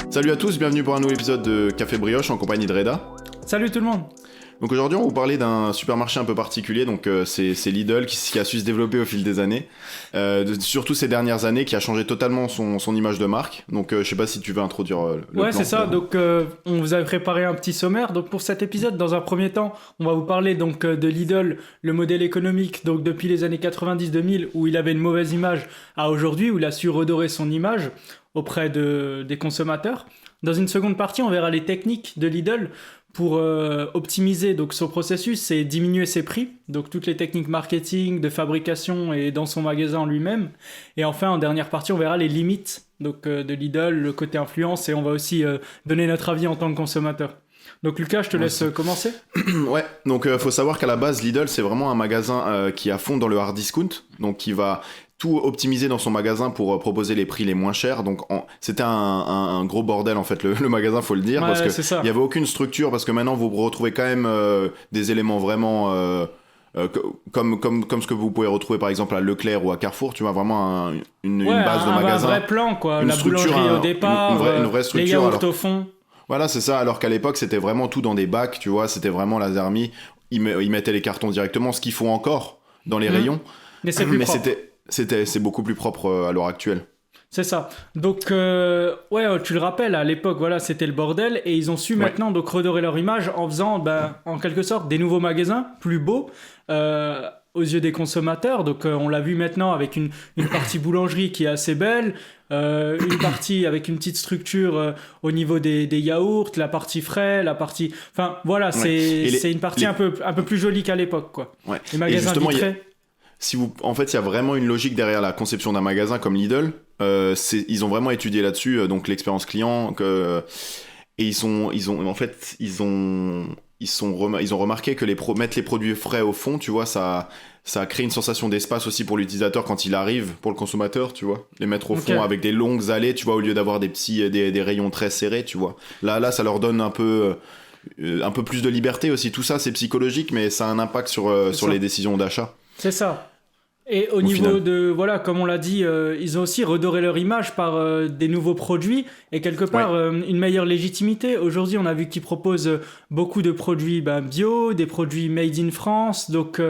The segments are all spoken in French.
Salut à tous, bienvenue pour un nouvel épisode de Café Brioche en compagnie de Reda. Salut tout le monde. Donc aujourd'hui on va vous parler d'un supermarché un peu particulier, donc c'est Lidl qui a su se développer au fil des années, surtout ces dernières années, qui a changé totalement son image de marque. Donc je sais pas si tu veux introduire le plan. Ouais, c'est ça, donc on vous avait préparé un petit sommaire. Donc pour cet épisode, dans un premier temps, on va vous parler donc de Lidl, le modèle économique, donc depuis les années 90-2000 où il avait une mauvaise image à aujourd'hui où il a su redorer son image auprès des consommateurs. Dans une seconde partie, on verra les techniques de Lidl pour optimiser donc son processus et diminuer ses prix, donc toutes les techniques marketing, de fabrication et dans son magasin en lui-même. Et enfin, en dernière partie, on verra les limites donc, de Lidl, le côté influence, et on va aussi donner notre avis en tant que consommateur. Donc Lucas, je te laisse commencer. Ouais, donc faut savoir qu'à la base, Lidl, c'est vraiment un magasin qui est à fond dans le hard discount, donc qui va tout optimiser dans son magasin pour proposer les prix les moins chers. Donc c'était un gros bordel en fait le magasin, faut le dire, Ouais, parce que il y avait aucune structure, parce que maintenant vous retrouvez quand même des éléments vraiment comme ce que vous pouvez retrouver par exemple à Leclerc ou à Carrefour, tu vois, vraiment une base de magasin, un vrai plan quoi, une la structure, boulangerie au départ, une vraie structure, les yaourts au fond. Voilà, c'est ça, alors qu'à l'époque c'était vraiment tout dans des bacs, tu vois, c'était vraiment la Zermi, ils mettaient les cartons directement, ce qu'ils font encore dans les rayons, mais c'est plus propre. C'est beaucoup plus propre à l'heure actuelle. C'est ça. Donc, tu le rappelles, à l'époque, voilà, c'était le bordel, et ils ont su maintenant donc redorer leur image en faisant, en quelque sorte, des nouveaux magasins plus beaux aux yeux des consommateurs. Donc, on l'a vu maintenant avec une partie boulangerie qui est assez belle, une partie avec une petite structure au niveau des yaourts, la partie frais, la partie... Enfin, voilà, c'est une partie un peu plus jolie qu'à l'époque, quoi. Ouais. Les magasins vitrés. En fait, il y a vraiment une logique derrière la conception d'un magasin comme Lidl. Ils ont vraiment étudié là-dessus, donc l'expérience client. Et ils ont remarqué que mettre les produits frais au fond, tu vois, ça crée une sensation d'espace aussi pour l'utilisateur quand il arrive, pour le consommateur, tu vois. Les mettre au fond avec des longues allées, tu vois, au lieu d'avoir des rayons très serrés, tu vois. Là, ça leur donne un peu plus de liberté aussi. Tout ça, c'est psychologique, mais ça a un impact sur les décisions d'achat. C'est ça. Et au niveau final de, voilà, comme on l'a dit, ils ont aussi redoré leur image par des nouveaux produits et quelque part une meilleure légitimité. Aujourd'hui, on a vu qu'ils proposent beaucoup de produits bio, des produits made in France. Donc,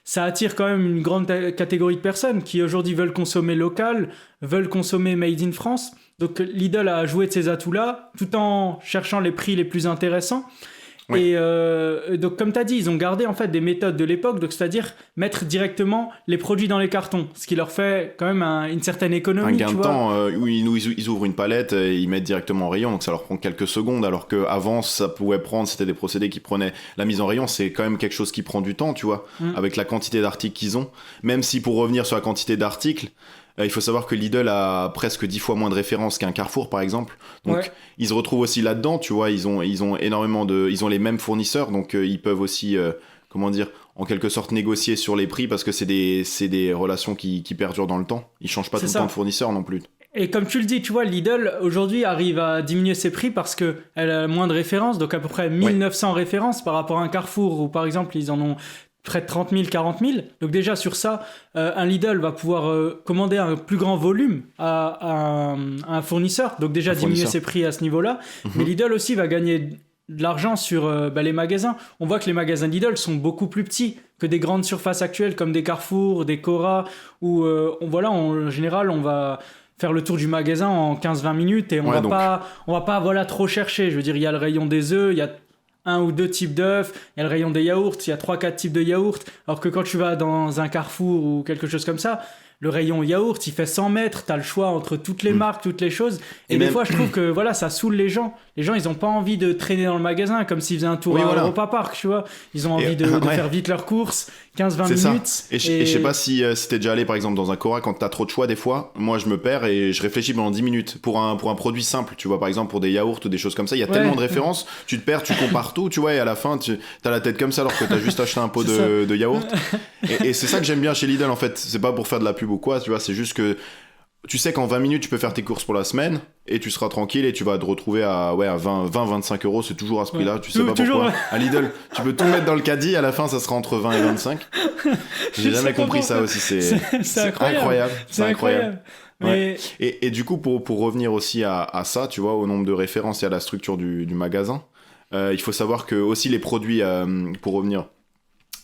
ça attire quand même une grande catégorie de personnes qui aujourd'hui veulent consommer local, veulent consommer made in France. Donc, Lidl a joué de ces atouts-là tout en cherchant les prix les plus intéressants. Oui. Et donc comme tu as dit, ils ont gardé en fait des méthodes de l'époque, donc c'est-à-dire mettre directement les produits dans les cartons, ce qui leur fait quand même une certaine économie. Un gain de temps où ils ouvrent une palette et ils mettent directement en rayon, donc ça leur prend quelques secondes, alors qu'avant ça pouvait prendre, c'était des procédés qui prenaient la mise en rayon, c'est quand même quelque chose qui prend du temps, tu vois, avec la quantité d'articles qu'ils ont. Même si pour revenir sur la quantité d'articles, il faut savoir que Lidl a presque 10 fois moins de références qu'un Carrefour par exemple, donc ils se retrouvent aussi là-dedans, tu vois, ils ont énormément ils ont les mêmes fournisseurs, donc ils peuvent aussi en quelque sorte négocier sur les prix, parce que c'est des relations qui perdurent dans le temps, ils changent pas tout le temps de fournisseur non plus. Et comme tu le dis, tu vois, Lidl aujourd'hui arrive à diminuer ses prix parce qu'elle a moins de références, donc à peu près 1900 références par rapport à un Carrefour où par exemple ils en ont près de 30 000, 40 000. Donc déjà sur ça, un Lidl va pouvoir commander un plus grand volume à un fournisseur. Donc déjà diminuer ses prix à ce niveau-là. Mais Lidl aussi va gagner de l'argent sur les magasins. On voit que les magasins Lidl sont beaucoup plus petits que des grandes surfaces actuelles comme des Carrefour, des Cora, où en général on va faire le tour du magasin en 15-20 minutes et on va pas trop chercher. Je veux dire, il y a le rayon des œufs, il y a 1 ou 2 types d'œufs, il y a le rayon des yaourts, il y a 3-4 types de yaourts, alors que quand tu vas dans un Carrefour ou quelque chose comme ça, le rayon yaourt, il fait 100 mètres, t'as le choix entre toutes les marques, toutes les choses, et des fois je trouve que ça saoule les gens. Les gens, ils ont pas envie de traîner dans le magasin comme s'ils faisaient un tour à Europa Park, tu vois. Ils ont envie de faire vite leurs courses, 15-20 minutes. Et je sais pas si t'es déjà allé par exemple dans un Cora, quand t'as trop de choix des fois, moi je me perds et je réfléchis pendant 10 minutes pour un produit simple, tu vois, par exemple pour des yaourts ou des choses comme ça, il y a tellement de références, tu te perds, tu compares tout, tu vois, et à la fin t'as la tête comme ça alors que t'as juste acheté un pot de yaourt. Et c'est ça que j'aime bien chez Lidl en fait, c'est pas pour faire de la pub ou quoi, tu vois, c'est juste que tu sais qu'en 20 minutes tu peux faire tes courses pour la semaine et tu seras tranquille et tu vas te retrouver à 20-25 euros, c'est toujours à ce prix-là, tu sais pas pourquoi. À Lidl, tu peux tout mettre dans le caddie, à la fin ça sera entre 20 et 25. J'ai jamais compris ça aussi, c'est incroyable. C'est incroyable. Mais... Et du coup, pour revenir aussi à ça, tu vois, au nombre de références et à la structure du magasin, il faut savoir que aussi les produits, pour revenir,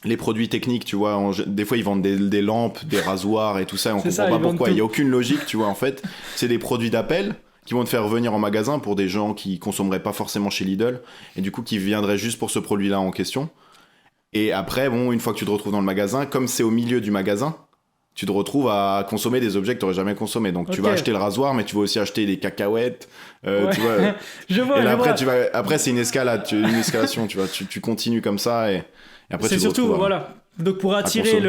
les produits techniques, tu vois, des fois ils vendent des lampes, des rasoirs et tout ça, et on comprend pas pourquoi, il n'y a aucune logique, tu vois, en fait, c'est des produits d'appel qui vont te faire venir en magasin pour des gens qui consommeraient pas forcément chez Lidl, et du coup qui viendraient juste pour ce produit-là en question. Et après, bon, une fois que tu te retrouves dans le magasin, comme c'est au milieu du magasin, tu te retrouves à consommer des objets que tu n'aurais jamais consommés. Donc tu vas acheter le rasoir, mais tu vas aussi acheter des cacahuètes. Tu vois, je vois, et là, je vois. après, c'est une escalade, une escalation, tu vois. Tu continues comme ça et après c'est tu te surtout, retrouves voilà. Donc pour attirer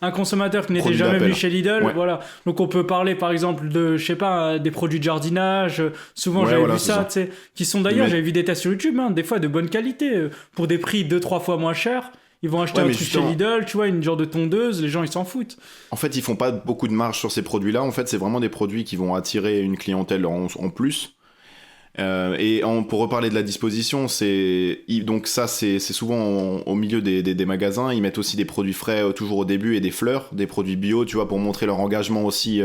un consommateur qui n'était jamais venu chez Lidl, voilà. Donc on peut parler par exemple de, je sais pas, des produits de jardinage. Souvent j'avais vu ça, tu sais, qui sont d'ailleurs, j'avais vu des tests sur YouTube, des fois de bonne qualité, pour des prix 2-3 fois moins chers. Ils vont acheter un truc chez Lidl, tu vois, une genre de tondeuse, les gens ils s'en foutent. En fait, ils font pas beaucoup de marge sur ces produits-là. En fait, c'est vraiment des produits qui vont attirer une clientèle en plus. Pour reparler de la disposition, donc ça c'est souvent au milieu des magasins. Ils mettent aussi des produits frais toujours au début et des fleurs, des produits bio, tu vois, pour montrer leur engagement aussi.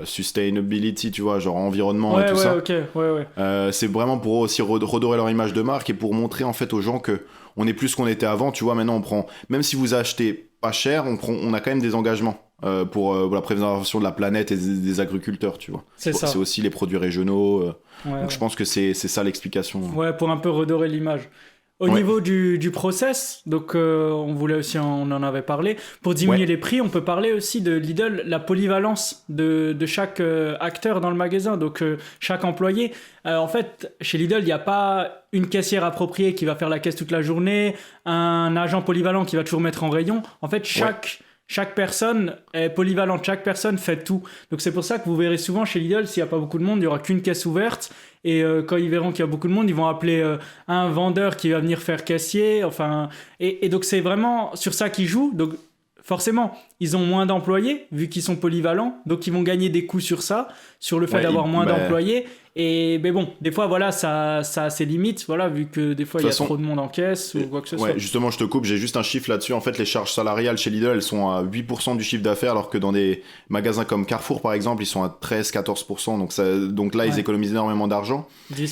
Sustainability, tu vois, genre environnement et tout ça. C'est vraiment pour aussi redorer leur image de marque et pour montrer en fait aux gens que on est plus qu'on était avant, tu vois. Maintenant on prend, même si vous achetez pas cher, on a quand même des engagements pour la préservation de la planète et des agriculteurs, tu vois. C'est aussi les produits régionaux. Donc je pense que c'est ça l'explication. Ouais, pour un peu redorer l'image. Au niveau du process, donc on en avait parlé. Pour diminuer les prix, on peut parler aussi de Lidl, la polyvalence de chaque acteur dans le magasin, donc chaque employé. En fait, chez Lidl, il n'y a pas une caissière appropriée qui va faire la caisse toute la journée, un agent polyvalent qui va toujours mettre en rayon. En fait, chaque personne est polyvalente, chaque personne fait tout. Donc c'est pour ça que vous verrez souvent chez Lidl, s'il n'y a pas beaucoup de monde, il n'y aura qu'une caisse ouverte. Et quand ils verront qu'il y a beaucoup de monde, ils vont appeler un vendeur qui va venir faire caissier. Enfin, et donc c'est vraiment sur ça qu'ils jouent. Donc forcément, ils ont moins d'employés, vu qu'ils sont polyvalents. Donc ils vont gagner des coûts sur ça, sur le fait d'avoir moins d'employés. Mais bon, des fois, voilà, ça a ses limites, voilà, vu que des fois, il y a trop de monde en caisse ou quoi que ce soit. Ouais, justement, je te coupe, j'ai juste un chiffre là-dessus. En fait, les charges salariales chez Lidl, elles sont à 8% du chiffre d'affaires, alors que dans des magasins comme Carrefour, par exemple, ils sont à 13-14%. Donc là, ils économisent énormément d'argent. Et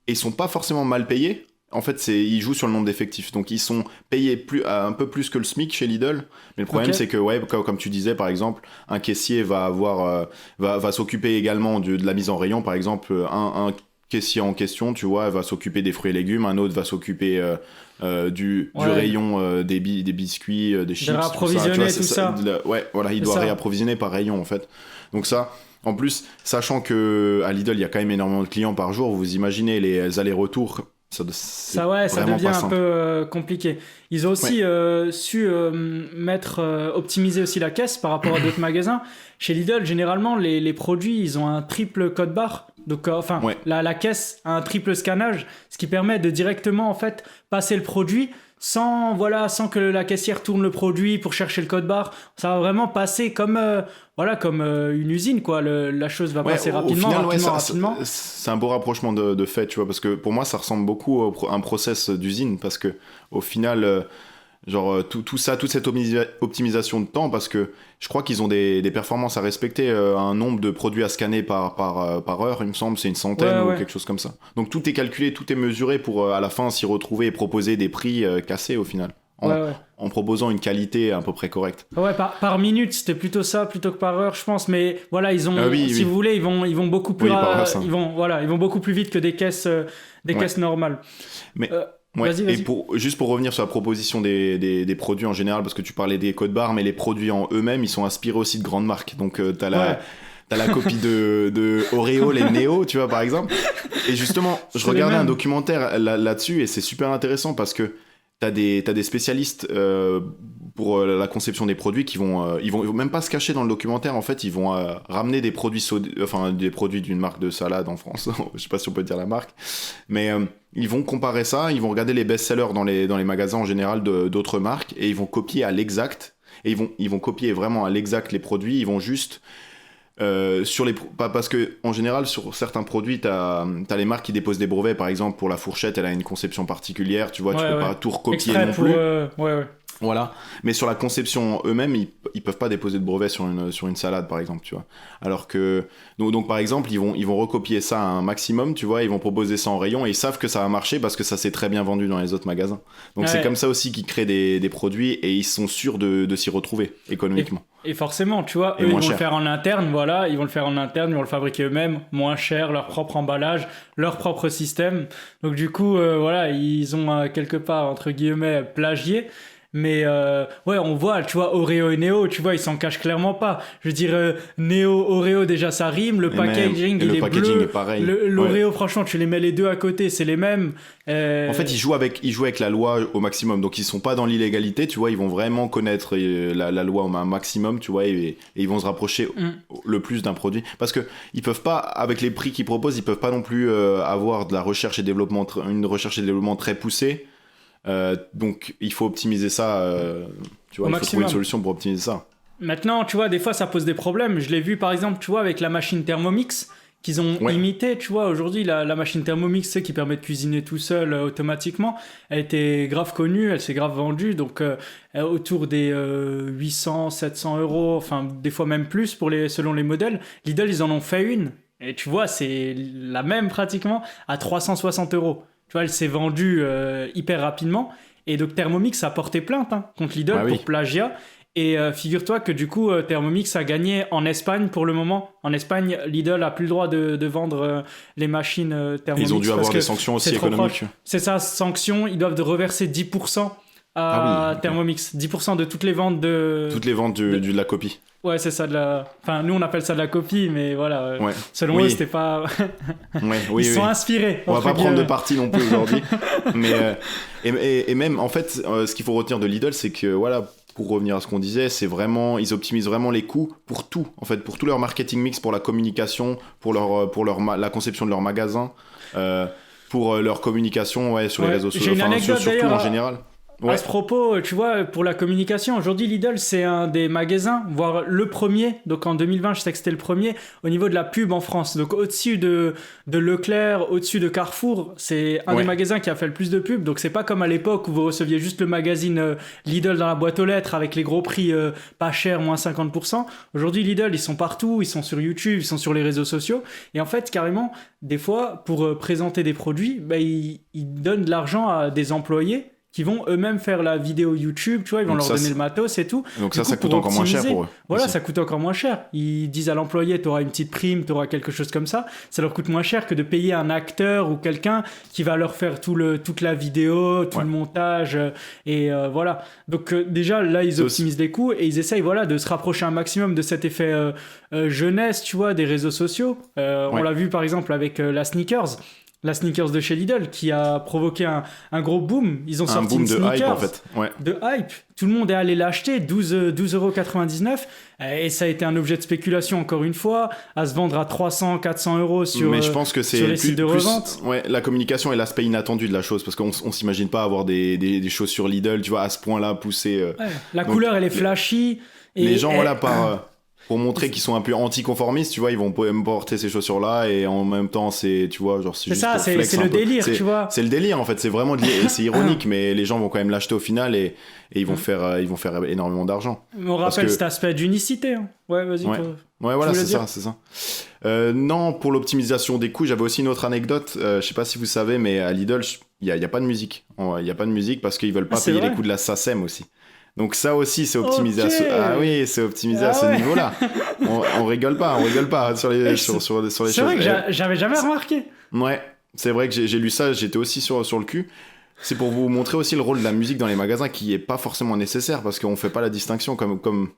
ils sont pas forcément mal payés. En fait, ils jouent sur le nombre d'effectifs. Donc, ils sont payés un peu plus que le SMIC chez Lidl. Mais le problème, c'est que, comme tu disais, par exemple, un caissier va s'occuper également de la mise en rayon. Par exemple, un caissier en question, tu vois, va s'occuper des fruits et légumes. Un autre va s'occuper du rayon des biscuits, des chips. De réapprovisionner tout ça. Il doit réapprovisionner par rayon, en fait. Donc ça... En plus, sachant qu'à Lidl, il y a quand même énormément de clients par jour, vous imaginez les allers-retours... Ça devient un peu compliqué. Ils ont aussi optimiser aussi la caisse par rapport à d'autres magasins. Chez Lidl, généralement, les produits, ils ont un triple code barre. Donc, la caisse a un triple scannage, ce qui permet de directement en fait passer le produit sans que la caissière tourne le produit pour chercher le code barre. Ça va vraiment passer comme une usine, quoi. La chose va passer rapidement. C'est un beau rapprochement de fait, tu vois, parce que pour moi, ça ressemble beaucoup à un process d'usine, parce que au final, toute cette optimisation de temps, parce que je crois qu'ils ont des performances à respecter, un nombre de produits à scanner par heure, il me semble, c'est une centaine ou quelque chose comme ça. Donc tout est calculé, tout est mesuré pour à la fin s'y retrouver et proposer des prix cassés au final. En proposant une qualité à peu près correcte. Par minute, c'était plutôt ça, plutôt que par heure, je pense. Mais voilà, ils ont, vous voulez, ils vont beaucoup plus, ils vont beaucoup plus vite que des caisses normales. Mais vas-y. Juste pour revenir sur la proposition des produits en général, parce que tu parlais des codes barres, mais les produits en eux-mêmes, ils sont inspirés aussi de grandes marques. Donc t'as la copie de Oreo, les Neo, tu vois, par exemple. Et justement, je regardais un documentaire là-dessus et c'est super intéressant parce que t'as des spécialistes pour la conception des produits qui ils vont même pas se cacher dans le documentaire. En fait, ils vont ramener des produits des produits d'une marque de salade en France. Je sais pas si on peut dire la marque, mais ils vont comparer ça. Ils vont regarder les best-sellers dans les magasins en général d'autres marques et ils vont copier à l'exact. Et ils vont copier vraiment à l'exact les produits. Ils vont juste parce que en général sur certains produits t'as les marques qui déposent des brevets. Par exemple, pour la fourchette, elle a une conception particulière, tu vois, tu peux pas tout recopier non plus. Voilà, mais sur la conception eux-mêmes, ils peuvent pas déposer de brevet sur une salade, par exemple, tu vois. Alors que, donc par exemple, ils vont recopier ça à un maximum, tu vois, ils vont proposer ça en rayon et ils savent que ça va marcher parce que ça s'est très bien vendu dans les autres magasins. Donc c'est comme ça aussi qu'ils créent des produits et ils sont sûrs de s'y retrouver économiquement. Et forcément, tu vois, eux, ils vont le faire en interne, voilà, ils vont le fabriquer eux-mêmes, moins cher, leur propre emballage, leur propre système. Donc du coup, voilà, ils ont quelque part, entre guillemets, plagié. Mais ouais, on voit, tu vois, Oreo et Neo, tu vois, ils s'en cachent clairement pas. Je veux dire, Neo, Oreo, déjà ça rime, le packaging, il est bleu. Est pareil. L'Oreo, franchement, tu les mets les deux à côté, c'est les mêmes. En fait, ils jouent avec la loi au maximum, donc ils sont pas dans l'illégalité, tu vois, ils vont vraiment connaître la loi au maximum, tu vois, et ils vont se rapprocher le plus d'un produit. Parce que ils peuvent pas, avec les prix qu'ils proposent, ils peuvent pas non plus avoir de la recherche et développement, une recherche et développement très poussée. Donc il faut optimiser ça, tu vois, il faut trouver une solution pour optimiser ça. Maintenant, tu vois, des fois ça pose des problèmes. Je l'ai vu par exemple, tu vois, avec la machine Thermomix qu'ils ont imité, tu vois, aujourd'hui la machine Thermomix, c'est qui permet de cuisiner tout seul automatiquement, elle était grave connue, elle s'est grave vendue, donc autour des 800, 700 euros, enfin des fois même plus selon les modèles. Lidl, ils en ont fait une, et tu vois, c'est la même pratiquement, à 360 euros. Tu vois, elle s'est vendue hyper rapidement. Et donc Thermomix a porté plainte contre Lidl pour plagiat. Et figure-toi que du coup, Thermomix a gagné en Espagne pour le moment. En Espagne, Lidl a plus le droit de vendre les machines Thermomix. Ils ont dû avoir des sanctions aussi économiques. C'est ça, sanctions. Ils doivent reverser 10% à Thermomix. 10% de toutes les ventes de... Toutes les ventes de la copie. Ouais, c'est ça, enfin, nous on appelle ça de la copie, mais voilà, selon eux, c'était pas... Ils sont inspirés. On va pas prendre de parti non plus aujourd'hui. Mais, et même, en fait, ce qu'il faut retenir de Lidl, c'est que, voilà, pour revenir à ce qu'on disait, c'est vraiment, ils optimisent vraiment les coûts pour tout, en fait, pour tout leur marketing mix, pour la communication, pour la conception de leur magasin, pour leur communication sur les réseaux sociaux, surtout en général. À ce propos, tu vois, pour la communication, aujourd'hui Lidl, c'est un des magasins, voire le premier, donc en 2020, je sais que c'était le premier, au niveau de la pub en France. Donc au-dessus de Leclerc, au-dessus de Carrefour, c'est un des magasins qui a fait le plus de pub. Donc c'est pas comme à l'époque où vous receviez juste le magazine Lidl dans la boîte aux lettres avec les gros prix pas chers, moins 50%. Aujourd'hui, Lidl, ils sont partout, ils sont sur YouTube, ils sont sur les réseaux sociaux. Et en fait, carrément, des fois, pour présenter des produits, ils donnent de l'argent à des employés qui vont eux-mêmes faire la vidéo YouTube, tu vois, ils vont leur donner le matos et tout. Donc ça coûte encore moins cher pour eux. Voilà, aussi. Ça coûte encore moins cher. Ils disent à l'employé, tu auras une petite prime, tu auras quelque chose comme ça. Ça leur coûte moins cher que de payer un acteur ou quelqu'un qui va leur faire toute la vidéo, tout le montage, et voilà. Donc déjà, là, ils optimisent les coûts et ils essayent, voilà, de se rapprocher un maximum de cet effet jeunesse, tu vois, des réseaux sociaux. On l'a vu, par exemple, avec la Sneakers. La Sneakers de chez Lidl qui a provoqué un gros boom. Ils ont sorti une Sneakers hype, en fait. De hype. Tout le monde est allé l'acheter, 12,99 €. Et ça a été un objet de spéculation, encore une fois, à se vendre à 300, 400 euros sur les sites de revente. La communication et l'aspect inattendu de la chose, parce qu'on s'imagine pas avoir des chaussures Lidl, tu vois, à ce point-là, poussées. La couleur, elle est flashy. Les gens, pour montrer qu'ils sont un peu anticonformistes, tu vois, ils vont porter ces chaussures-là et en même temps, c'est, tu vois, genre, c'est juste ça, c'est le délire, tu vois. C'est le délire, en fait, c'est vraiment c'est ironique, mais les gens vont quand même l'acheter au final et ils vont faire énormément d'argent. On rappelle cet aspect d'unicité. Ouais, vas-y. Ouais, voilà, c'est ça. Non, pour l'optimisation des coûts, j'avais aussi une autre anecdote. Je sais pas si vous savez, mais à Lidl, il y a pas de musique. Il y a pas de musique parce qu'ils veulent pas payer les coûts de la SACEM aussi. Donc ça aussi, c'est optimisé c'est optimisé à ce niveau-là. On rigole pas sur les choses. C'est vrai que j'avais jamais remarqué. Ouais, c'est vrai que j'ai lu ça, j'étais aussi sur le cul. C'est pour vous montrer aussi le rôle de la musique dans les magasins qui est pas forcément nécessaire parce qu'on fait pas la distinction comme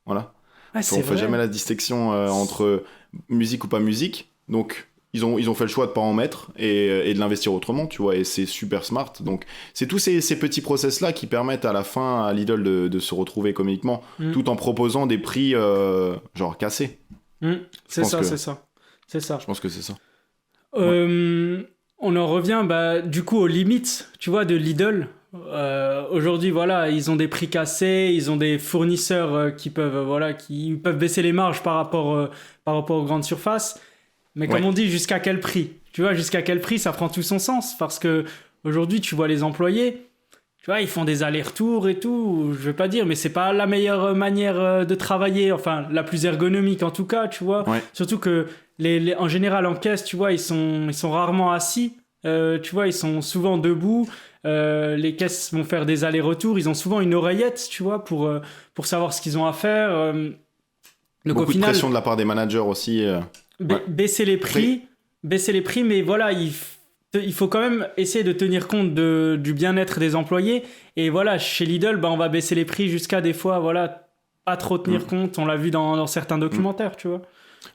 voilà. On fait jamais la distinction entre musique ou pas musique. Donc ils ont fait le choix de pas en mettre et de l'investir autrement, tu vois, et c'est super smart. Donc c'est tous ces petits process là qui permettent à la fin à Lidl de se retrouver économiquement tout en proposant des prix genre cassés. C'est ça. Je pense que c'est ça. On en revient du coup aux limites, tu vois, de Lidl. Aujourd'hui, voilà, ils ont des prix cassés, ils ont des fournisseurs qui peuvent baisser les marges par rapport aux grandes surfaces. Mais comme on dit, jusqu'à quel prix ? Tu vois, jusqu'à quel prix ça prend tout son sens ? Parce que aujourd'hui, tu vois les employés, tu vois, ils font des allers-retours et tout, je veux pas dire, mais c'est pas la meilleure manière de travailler, enfin, la plus ergonomique en tout cas, tu vois. Ouais. Surtout que en général en caisse, tu vois, ils sont rarement assis, tu vois, ils sont souvent debout. Les caisses vont faire des allers-retours, ils ont souvent une oreillette, tu vois, pour savoir ce qu'ils ont à faire. Donc Beaucoup au final, de pression de la part des managers aussi. Ouais. baisser les prix, mais voilà, il faut quand même essayer de tenir compte du bien-être des employés. Et voilà, chez Lidl, bah, on va baisser les prix jusqu'à des fois, voilà, pas trop tenir compte. On l'a vu dans certains documentaires, tu vois.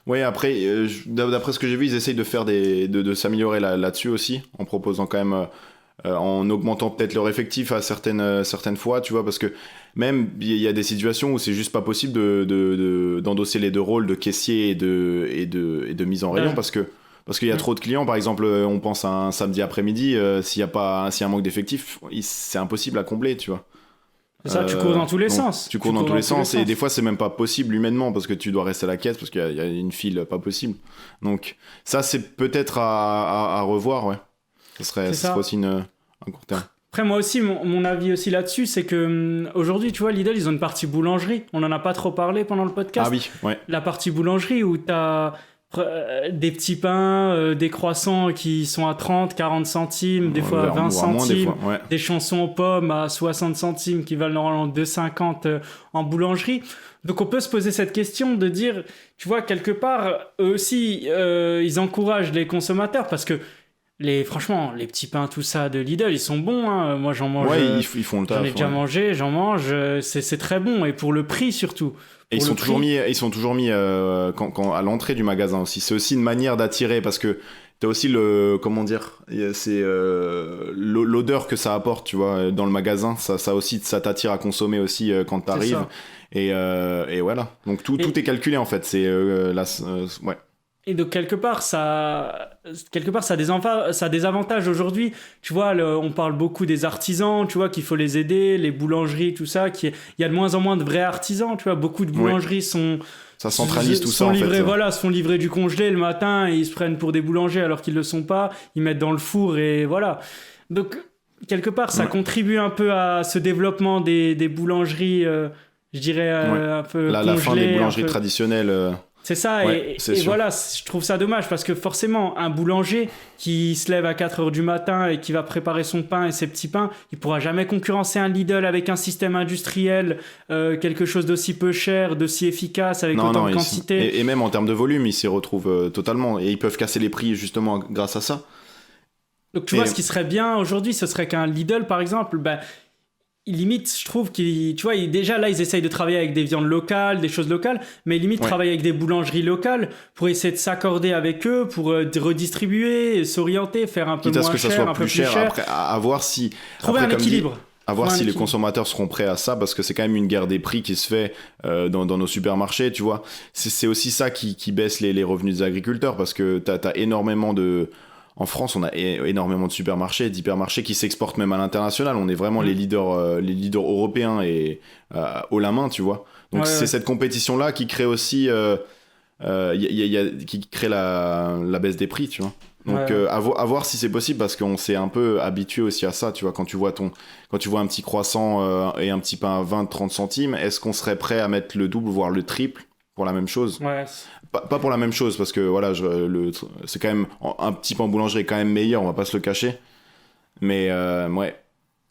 Ouais, après, d'après ce que j'ai vu, ils essayent de faire de s'améliorer là-dessus aussi, en proposant quand même, en augmentant peut-être leur effectif à certaines fois, tu vois, parce que même il y a des situations où c'est juste pas possible d'endosser les deux rôles de caissier et de mise en rayon, Ouais. parce qu'il y a trop de clients. Par exemple, on pense à un samedi après-midi, s'il y a un manque d'effectifs, c'est impossible à combler, tu vois. C'est ça, tu cours dans tous les Donc, sens. Tu cours dans tous les sens, et des fois c'est même pas possible humainement parce que tu dois rester à la caisse parce qu'il y a une file pas possible. Donc ça c'est peut-être à revoir, ouais. Ce serait aussi un court terme. Après, moi aussi, mon avis aussi là-dessus, c'est que aujourd'hui, tu vois, Lidl, ils ont une partie boulangerie. On en a pas trop parlé pendant le podcast. Ah oui, ouais. La partie boulangerie où tu as des petits pains, des croissants qui sont à 30, 40 centimes, des fois à 20 centimes, moins, des fois, ouais. des chansons aux pommes à 60 centimes qui valent normalement 2,50 en boulangerie. Donc on peut se poser cette question de dire, tu vois, quelque part, eux aussi, ils encouragent les consommateurs parce que franchement, les petits pains, tout ça de Lidl, ils sont bons. Hein. Moi, j'en mange. Ouais, ils font le taf. J'en ai déjà mangé, j'en mange. C'est très bon. Et pour le prix, surtout. Et ils sont toujours mis à l'entrée du magasin aussi. C'est aussi une manière d'attirer parce que t'as aussi comment dire, c'est l'odeur que ça apporte, tu vois, dans le magasin. Ça aussi, ça t'attire à consommer aussi quand t'arrives. Et voilà. Donc tout est calculé en fait. C'est ouais. Et donc quelque part ça a des avantages aujourd'hui. Tu vois, on parle beaucoup des artisans, tu vois, qu'il faut les aider, les boulangeries, tout ça. Il y a de moins en moins de vrais artisans, tu vois. Beaucoup de boulangeries ça centralise tout ça en fait. Voilà, se font livrer du congelé le matin et ils se prennent pour des boulangers alors qu'ils le sont pas. Ils mettent dans le four et voilà. Donc quelque part ça contribue un peu à ce développement des boulangeries, je dirais un peu congelées, la fin des boulangeries traditionnelles. C'est ça, ouais, et voilà, je trouve ça dommage parce que forcément, un boulanger qui se lève à 4h du matin et qui va préparer son pain et ses petits pains, il pourra jamais concurrencer un Lidl avec un système industriel, quelque chose d'aussi peu cher, d'aussi efficace, avec autant de quantité. Et même en termes de volume, ils s'y retrouvent totalement. Et ils peuvent casser les prix justement grâce à ça. Donc tu vois, ce qui serait bien aujourd'hui, ce serait qu'un Lidl, par exemple, limite, je trouve tu vois, déjà là, ils essayent de travailler avec des viandes locales, des choses locales, mais limite travailler avec des boulangeries locales pour essayer de s'accorder avec eux, pour redistribuer, s'orienter, faire un peu moins cher, que ça soit un peu plus cher. cher. Après, à voir si... Trouver un équilibre. À voir si les consommateurs seront prêts à ça, parce que c'est quand même une guerre des prix qui se fait dans nos supermarchés, tu vois. C'est aussi ça qui baisse les revenus des agriculteurs, parce que t'as énormément de... En France, on a énormément de supermarchés, d'hypermarchés qui s'exportent même à l'international. On est vraiment les leaders européens et haut la main, tu vois. Donc c'est cette compétition-là qui crée aussi, qui crée la baisse des prix, tu vois. Donc à voir si c'est possible, parce qu'on s'est un peu habitué aussi à ça, tu vois. Quand tu vois un petit croissant et un petit pain à 20-30 centimes, est-ce qu'on serait prêt à mettre le double, voire le triple pour la même chose? Pas pour la même chose, parce que voilà, c'est quand même un petit pain en boulangerie est quand même meilleur, on va pas se le cacher. Mais ouais,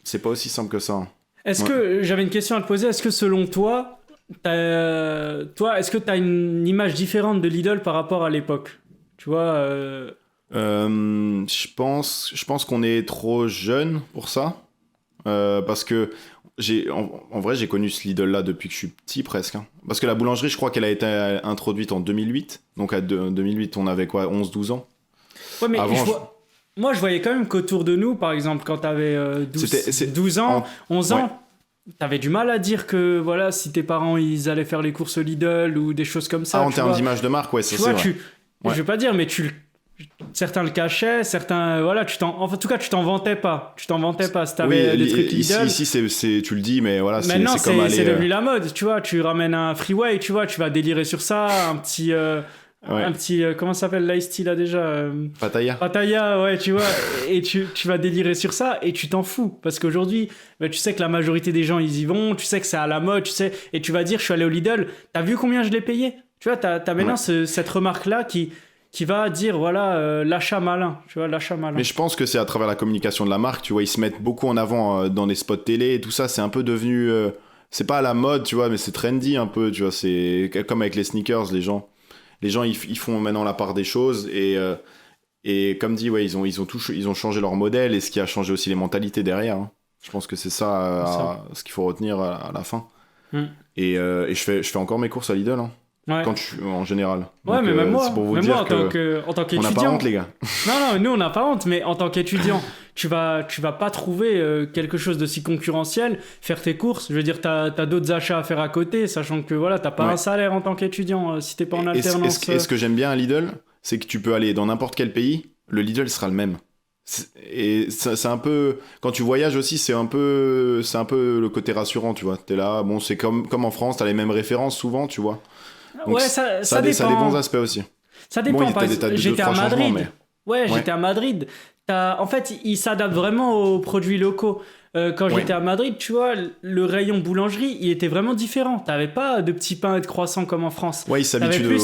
c'est pas aussi simple que ça. Hein. Est-ce que j'avais une question à te poser? Est-ce que selon toi, est-ce que t'as une image différente de Lidl par rapport à l'époque? Tu vois je pense qu'on est trop jeune pour ça, parce que en vrai, j'ai connu ce Lidl-là depuis que je suis petit, presque. Hein. Parce que la boulangerie, je crois qu'elle a été introduite en 2008. Donc, en 2008, on avait quoi, 11-12 ans. Ouais, mais moi, je voyais quand même qu'autour de nous, par exemple, quand t'avais 12 ans, 11 ans, t'avais du mal à dire que, voilà, si tes parents, ils allaient faire les courses au Lidl ou des choses comme ça. En termes d'image de marque, ouais, c'est vrai. Je vais pas dire, mais certains le cachaient, certains, voilà, en tout cas, tu t'en vantais pas. Si t'avais des trucs Lidl. Ici, tu le dis, mais voilà, maintenant, c'est comme aller... c'est devenu la mode, tu vois. Tu ramènes un freeway, tu vois, tu vas délirer sur ça, un petit un petit... comment ça s'appelle l'ice tea là déjà Pattaya. Pattaya, ouais, tu vois. Et tu vas délirer sur ça et tu t'en fous. Parce qu'aujourd'hui, bah, tu sais que la majorité des gens, ils y vont. Tu sais que c'est à la mode, tu sais. Et tu vas dire, je suis allé au Lidl. T'as vu combien je l'ai payé? Tu vois, t'as maintenant cette remarque-là qui va dire, voilà, l'achat malin. Tu vois, l'achat malin. Mais je pense que c'est à travers la communication de la marque, tu vois. Ils se mettent beaucoup en avant dans des spots télé et tout ça. C'est un peu devenu... c'est pas à la mode, tu vois, mais c'est trendy un peu, tu vois. C'est comme avec les sneakers, les gens, ils font maintenant la part des choses et comme dit, ouais, ils ont changé leur modèle et ce qui a changé aussi les mentalités derrière. Hein. Je pense que c'est ça, ce qu'il faut retenir à la fin. Et je fais encore mes courses à Lidl, hein, en général. Ouais, donc, mais même moi, c'est pour vous dire en tant qu'étudiant. On n'a pas honte, les gars. Non, nous on n'a pas honte, mais en tant qu'étudiant, tu vas pas trouver quelque chose de si concurrentiel, faire tes courses. Je veux dire, t'as d'autres achats à faire à côté, sachant que voilà, t'as pas un salaire en tant qu'étudiant si t'es pas en alternance. Et ce que j'aime bien à Lidl, c'est que tu peux aller dans n'importe quel pays, le Lidl sera le même. Et c'est un peu, quand tu voyages aussi, c'est un peu le côté rassurant, tu vois. T'es là, bon, c'est comme en France, t'as les mêmes références souvent, tu vois. Donc, ouais, ça dépend. Ça a des bons aspects aussi. Ça dépend. Bon, j'étais à Madrid. J'étais à Madrid. En fait, ils s'adaptent vraiment aux produits locaux. Quand j'étais à Madrid, tu vois, le rayon boulangerie, il était vraiment différent. T'avais pas de petits pains et de croissants comme en France. Ouais, ils s'habituent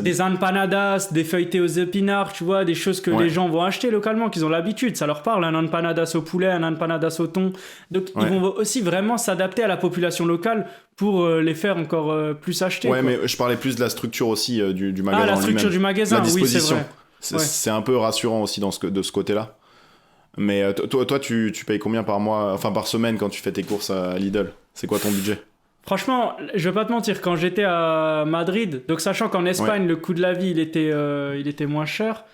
des empanadas, des feuilletés aux épinards, tu vois, des choses que les gens vont acheter localement, qu'ils ont l'habitude. Ça leur parle, un empanadas au poulet, un empanadas au thon. Donc, ils vont aussi vraiment s'adapter à la population locale pour les faire encore plus acheter. Ouais, mais je parlais plus de la structure aussi du magasin. Ah, la structure du magasin, oui, c'est vrai. C'est un peu rassurant aussi de ce côté-là. Mais toi, tu payes combien par mois, enfin par semaine quand tu fais tes courses à Lidl? C'est quoi ton budget? Franchement, je vais pas te mentir, quand j'étais à Madrid, donc sachant qu'en Espagne, le coût de la vie, il était moins cher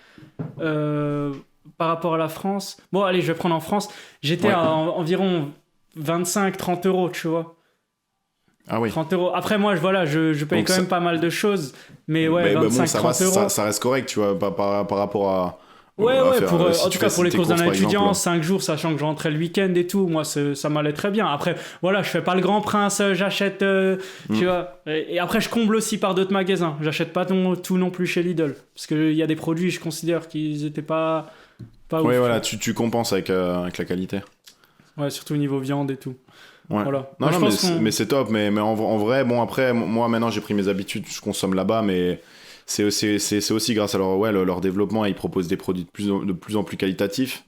par rapport à la France. Bon, allez, je vais prendre en France. J'étais à environ 25-30 euros, tu vois. Ah oui. 30 euros. Après, moi, je paye donc quand même pas mal de choses. Mais ouais, 25-30 euros. Ça reste correct, tu vois, par rapport à... Ouais, en tout cas pour les courses d'un étudiant, 5 jours, sachant que je rentrais le week-end et tout, moi ça m'allait très bien. Après, voilà, je fais pas le grand prince, j'achète, tu vois. Et après, je comble aussi par d'autres magasins. J'achète pas tout non plus chez Lidl. Parce qu'il y a des produits, je considère qu'ils étaient pas ouf. Ouais, voilà, tu compenses avec la qualité. Ouais, surtout au niveau viande et tout. Ouais. Voilà. Non, mais c'est top. Mais en vrai, bon, après, moi maintenant j'ai pris mes habitudes, je consomme là-bas, mais. C'est aussi grâce à leur développement, ils proposent des produits de plus en plus qualitatifs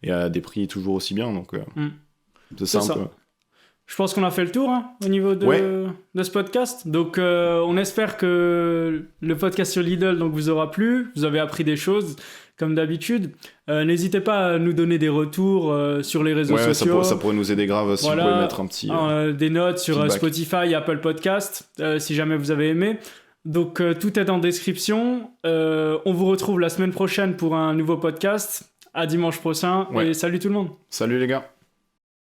et à des prix toujours aussi bien, donc c'est ça un peu. Je pense qu'on a fait le tour au niveau de ce podcast, donc on espère que le podcast sur Lidl vous aura plu, vous avez appris des choses comme d'habitude. N'hésitez pas à nous donner des retours sur les réseaux sociaux. Ça pourrait nous aider grave si vous pouvez mettre un petit des notes sur feedback. Spotify, Apple Podcast, si jamais vous avez aimé. Donc tout est en description. On vous retrouve la semaine prochaine pour un nouveau podcast. À dimanche prochain et salut tout le monde. Salut les gars.